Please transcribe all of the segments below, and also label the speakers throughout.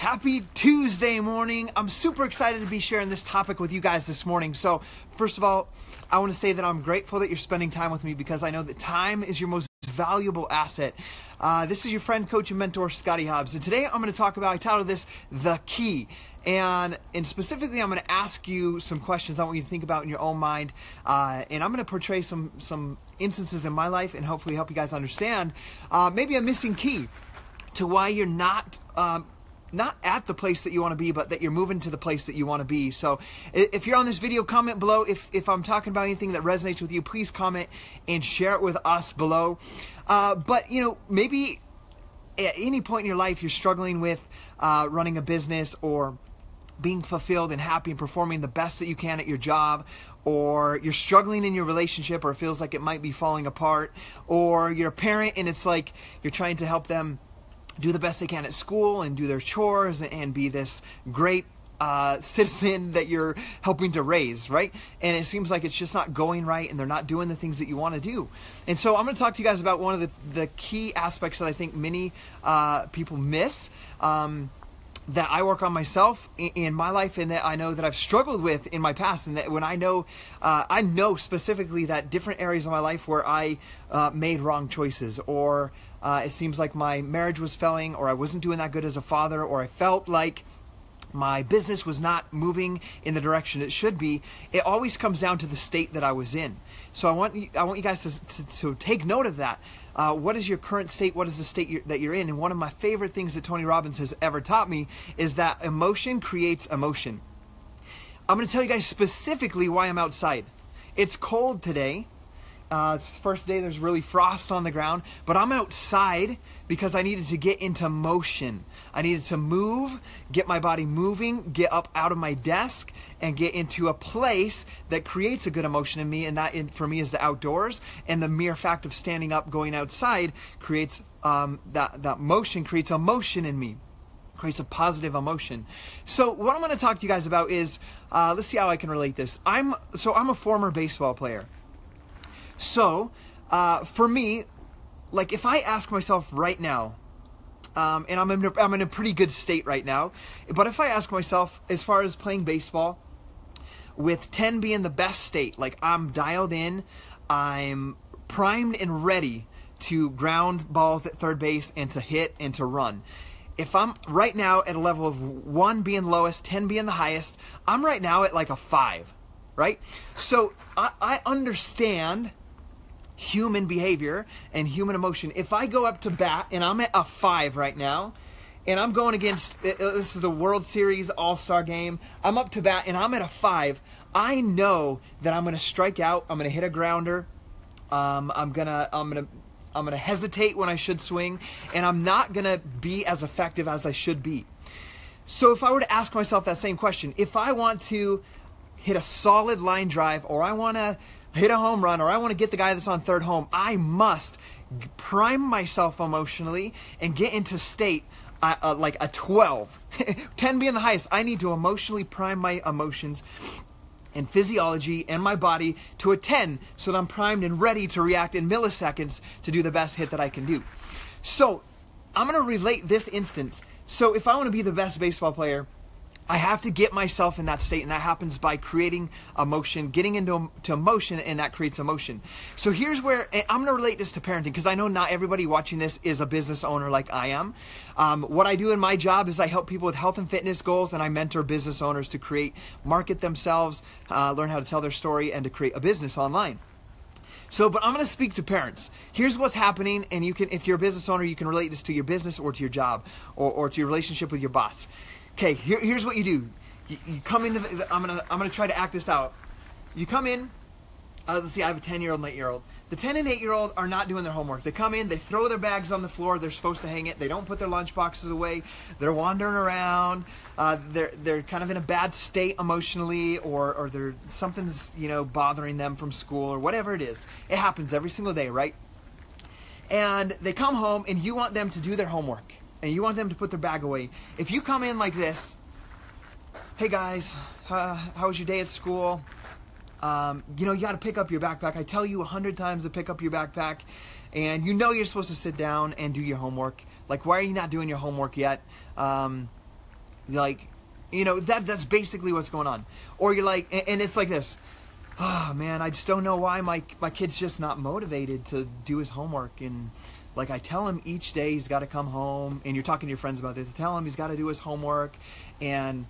Speaker 1: Happy Tuesday morning. I'm super excited to be sharing this topic with you guys this morning. So first of all, I want to say that I'm grateful that you're spending time with me because I know that time is your most valuable asset. This is your friend, coach, and mentor, Scotty Hobbs. And today I'm going to talk about, I titled this, The Key. And specifically, I'm going to ask you some questions I want you to think about in your own mind. And I'm going to portray some instances in my life and hopefully help you guys understand maybe a missing key to why you're not at the place that you want to be, but that you're moving to the place that you want to be. So if you're on this video, comment below. If I'm talking about anything that resonates with you, please comment and share it with us below. But maybe at any point in your life, you're struggling with running a business or being fulfilled and happy and performing the best that you can at your job, or you're struggling in your relationship, or it feels like it might be falling apart, or you're a parent and it's like you're trying to help them do the best they can at school and do their chores and be this great citizen that you're helping to raise, right? And it seems like it's just not going right and they're not doing the things that you want to do. And so I'm going to talk to you guys about one of the key aspects that I think many people miss, that I work on myself in my life, and that I know that I've struggled with in my past, and that when I know specifically that different areas of my life where I made wrong choices, or it seems like my marriage was failing, or I wasn't doing that good as a father, or I felt like my business was not moving in the direction it should be. It always comes down to the state that I was in. So I want you guys to take note of that. What is your current state? What is the state that you're in? And one of my favorite things that Tony Robbins has ever taught me is that emotion creates emotion. I'm going to tell you guys specifically why I'm outside. It's cold today. It's the first day, there's really frost on the ground, but I'm outside because I needed to get into motion. I needed to move, get my body moving, get up out of my desk, and get into a place that creates a good emotion in me, and that for me is the outdoors. And the mere fact of standing up, going outside, creates that motion, creates emotion in me. Creates a positive emotion. So what I'm going to talk to you guys about is, let's see how I can relate this. I'm a former baseball player. So, for me, like if I ask myself right now, and I'm in a pretty good state right now, but if I ask myself, as far as playing baseball, with 10 being the best state, like I'm dialed in, I'm primed and ready to ground balls at third base and to hit and to run. If I'm right now at a level of 1 being lowest, 10 being the highest, I'm right now at like a 5, right? So I understand human behavior and human emotion. If I go up to bat and I'm at a 5 right now, and I'm going against, this is the World Series All-Star game, I'm up to bat and I'm at a 5, I know that I'm going to strike out, I'm going to hit a grounder, I'm going to hesitate when I should swing, and I'm not going to be as effective as I should be. So if I were to ask myself that same question, if I want to hit a solid line drive, or I want to hit a home run, or I want to get the guy that's on third home, I must prime myself emotionally and get into state like a 12. 10 being the highest, I need to emotionally prime my emotions and physiology and my body to a 10 so that I'm primed and ready to react in milliseconds to do the best hit that I can do. So I'm going to relate this instance. So if I want to be the best baseball player, I have to get myself in that state, and that happens by creating emotion, getting into emotion, and that creates emotion. So here's where I'm going to relate this to parenting, because I know not everybody watching this is a business owner like I am. What I do in my job is I help people with health and fitness goals, and I mentor business owners to market themselves, learn how to tell their story, and to create a business online. So, but I'm going to speak to parents. Here's what's happening, and you can, if you're a business owner, you can relate this to your business or to your job or to your relationship with your boss. Okay, here's what you do. You come into I'm gonna try to act this out. You come in. Let's see, I have a 10-year-old and 8-year-old. The 10 and 8-year-old are not doing their homework. They come in, they throw their bags on the floor. They're supposed to hang it. They don't put their lunch boxes away. They're wandering around. They're kind of in a bad state emotionally, or something's bothering them from school or whatever it is. It happens every single day, right? And they come home, and you want them to do their homework. And you want them to put their bag away. If you come in like this, hey guys, how was your day at school? You got to pick up your backpack. I tell you 100 times to pick up your backpack, and you're supposed to sit down and do your homework. Like, why are you not doing your homework yet? Like, you know, that's basically what's going on. Or you're like, and it's like this, oh man, I just don't know why my kid's just not motivated to do his homework. And like, I tell him each day he's got to come home, and you're talking to your friends about this, tell him he's got to do his homework, and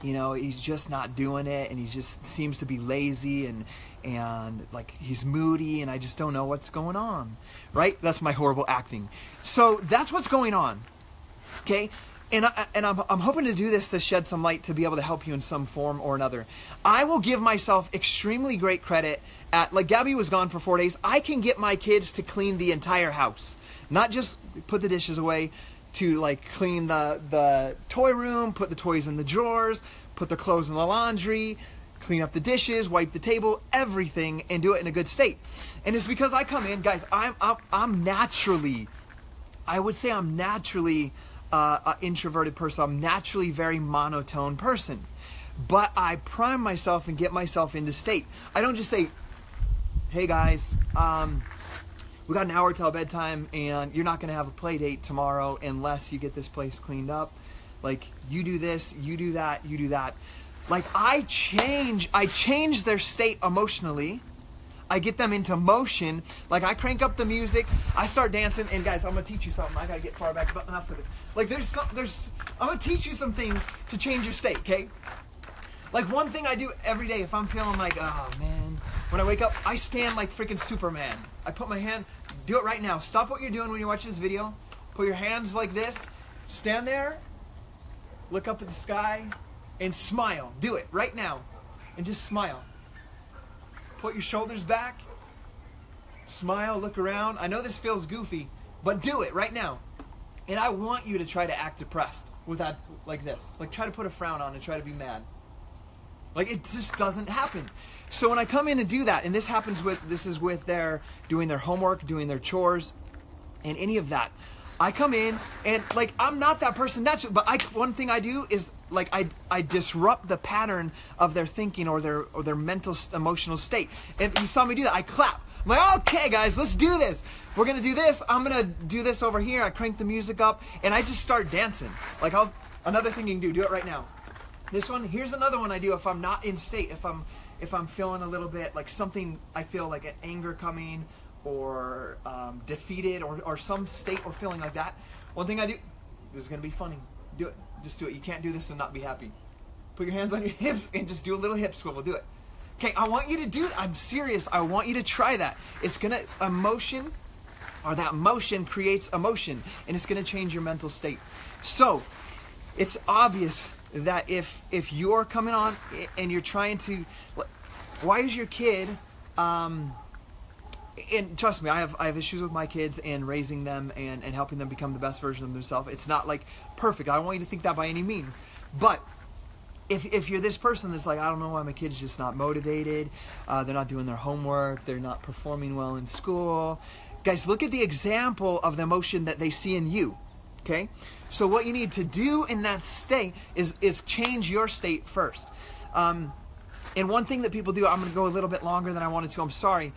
Speaker 1: you know, he's just not doing it, and he just seems to be lazy, and like he's moody, and I just don't know what's going on, right? That's my horrible acting. So that's what's going on, okay? And I'm hoping to do this to shed some light to be able to help you in some form or another. I will give myself extremely great credit at, like Gabby was gone for 4 days, I can get my kids to clean the entire house. Not just put the dishes away, to like clean the toy room, put the toys in the drawers, put the clothes in the laundry, clean up the dishes, wipe the table, everything, and do it in a good state. And it's because I come in, guys, I'm naturally, I would say I'm naturally an introverted person. I'm naturally very monotone person. But I prime myself and get myself into state. I don't just say, hey guys, we got an hour till bedtime, and you're not going to have a play date tomorrow unless you get this place cleaned up. Like, you do this, you do that, you do that. Like, I change their state emotionally. I get them into motion. Like, I crank up the music, I start dancing, and guys, I'm going to teach you something. I got to get far back, but enough of it. Like, I'm going to teach you some things to change your state, okay? Like, one thing I do every day if I'm feeling like, oh man, when I wake up, I stand like freaking Superman. I put my hand, do it right now. Stop what you're doing when you're watching this video. Put your hands like this. Stand there, look up at the sky, and smile. Do it right now. And just smile. Put your shoulders back. Smile, look around. I know this feels goofy, but do it right now. And I want you to try to act depressed with that, like this. Like, try to put a frown on and try to be mad. Like, it just doesn't happen. So when I come in and do that, and this is with their doing their homework, doing their chores, and any of that, I come in and like, I'm not that person naturally, but one thing I do is like, I disrupt the pattern of their thinking or their mental emotional state. And you saw me do that. I clap. I'm like, okay guys, let's do this. We're gonna do this. I'm gonna do this over here. I crank the music up and I just start dancing. Like, another thing you can do it right now. This one, here's another one I do if I'm not in state, if I'm feeling a little bit like something, I feel like an anger coming or defeated or some state or feeling like that. One thing I do, this is going to be funny, do it, just do it. You can't do this and not be happy. Put your hands on your hips and just do a little hip swivel, do it. Okay, I want you to do, I'm serious, I want you to try that. It's going to, emotion, or that motion creates emotion, and it's going to change your mental state. So, it's obvious that if you're coming on and you're trying to, why is your kid, and trust me, I have issues with my kids and raising them and helping them become the best version of themselves. It's not like perfect. I don't want you to think that by any means. But if you're this person that's like, I don't know why my kid's just not motivated, they're not doing their homework, they're not performing well in school. Guys, look at the example of the emotion that they see in you. Okay? So what you need to do in that state is change your state first. And one thing that people do, I'm going to go a little bit longer than I wanted to, I'm sorry,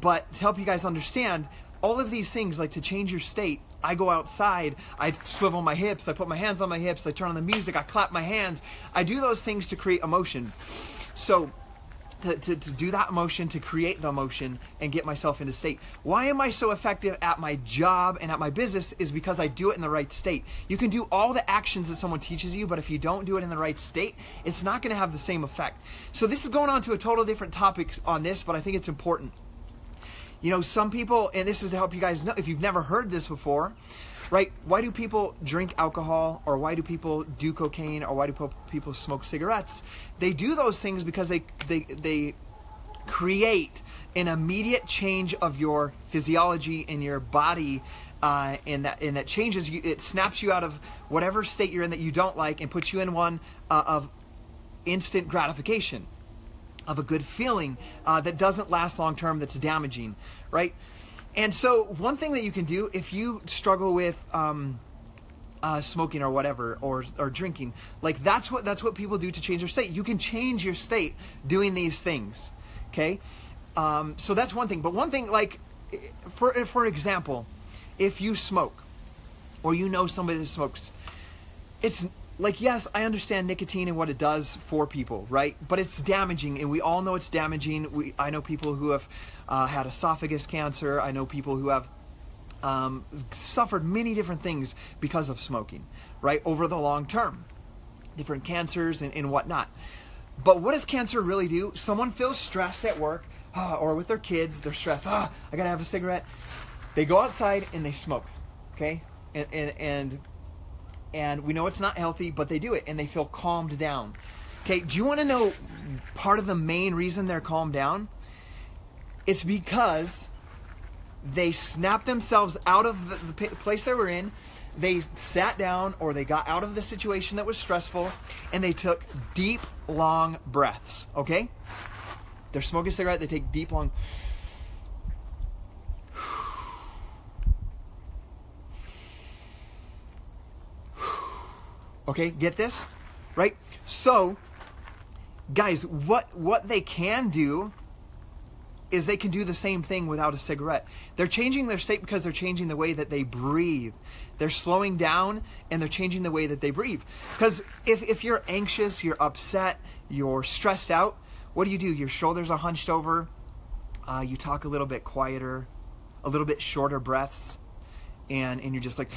Speaker 1: but to help you guys understand, all of these things, like to change your state, I go outside, I swivel my hips, I put my hands on my hips, I turn on the music, I clap my hands. I do those things to create emotion. So to do that emotion, to create the emotion and get myself into state. Why am I so effective at my job and at my business is because I do it in the right state. You can do all the actions that someone teaches you, but if you don't do it in the right state, it's not going to have the same effect. So this is going on to a total different topic on this, but I think it's important. You know, some people, and this is to help you guys know, if you've never heard this before, right? Why do people drink alcohol, or why do people do cocaine, or why do people smoke cigarettes? They do those things because they create an immediate change of your physiology in your body, and that changes you. It snaps you out of whatever state you're in that you don't like and puts you in one of instant gratification, of a good feeling that doesn't last long term, that's damaging, right? And so one thing that you can do if you struggle with smoking or whatever, or drinking, like that's what people do to change their state. You can change your state doing these things, okay? So that's one thing. But one thing, like for example, if you smoke or you know somebody that smokes, it's like, yes, I understand nicotine and what it does for people, right? But it's damaging, and we all know it's damaging. I know people who have had esophagus cancer. I know people who have suffered many different things because of smoking, right? Over the long term, different cancers and whatnot. But what does cancer really do? Someone feels stressed at work or with their kids. They're stressed. I gotta have a cigarette. They go outside and they smoke, okay? And we know it's not healthy, but they do it and they feel calmed down. Okay, do you want to know part of the main reason they're calmed down? It's because they snapped themselves out of the place they were in. They sat down or they got out of the situation that was stressful and they took deep, long breaths, okay? They're smoking a cigarette, they take deep, long... Okay, get this? Right? So, guys, what they can do is they can do the same thing without a cigarette. They're changing their state because they're changing the way that they breathe. They're slowing down and they're changing the way that they breathe. Because if you're anxious, you're upset, you're stressed out, what do? Your shoulders are hunched over, you talk a little bit quieter, a little bit shorter breaths, and you're just like,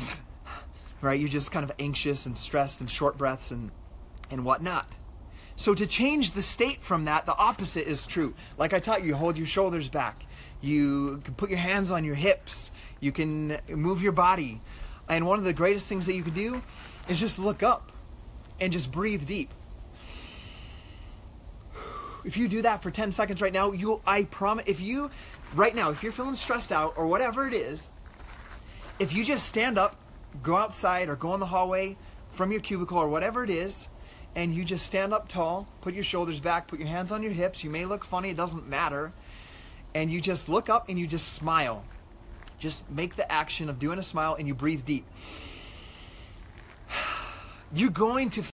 Speaker 1: right? You're just kind of anxious and stressed and short breaths and whatnot. So to change the state from that, the opposite is true. Like I taught you, hold your shoulders back. You can put your hands on your hips. You can move your body. And one of the greatest things that you can do is just look up and just breathe deep. If you do that for 10 seconds right now, I promise, if you're feeling stressed out or whatever it is, if you just stand up, go outside or go in the hallway from your cubicle or whatever it is, and you just stand up tall, put your shoulders back, put your hands on your hips. You may look funny, it doesn't matter. And you just look up and you just smile. Just make the action of doing a smile and you breathe deep. You're going to